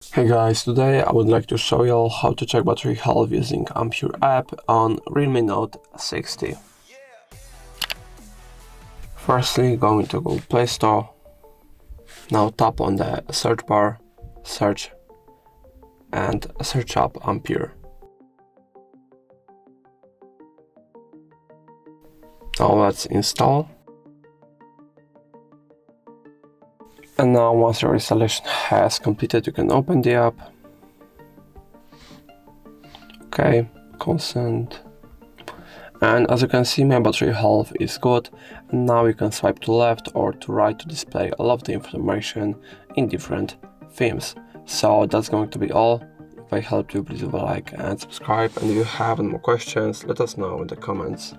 Hey guys, today I would like to show you all how to check battery health using Ampere app on REALME Note 60. Firstly, going to Google Play Store. Now tap on the search bar, search, and search up Ampere. Now let's install. And now once your installation has completed, you can open the app. Okay, consent. And as you can see, my battery health is good, and now you can swipe to left or to right to display all of the information in different themes. So that's going to be all. If I helped you, please leave a like and subscribe, and if you have any more questions, let us know in the comments.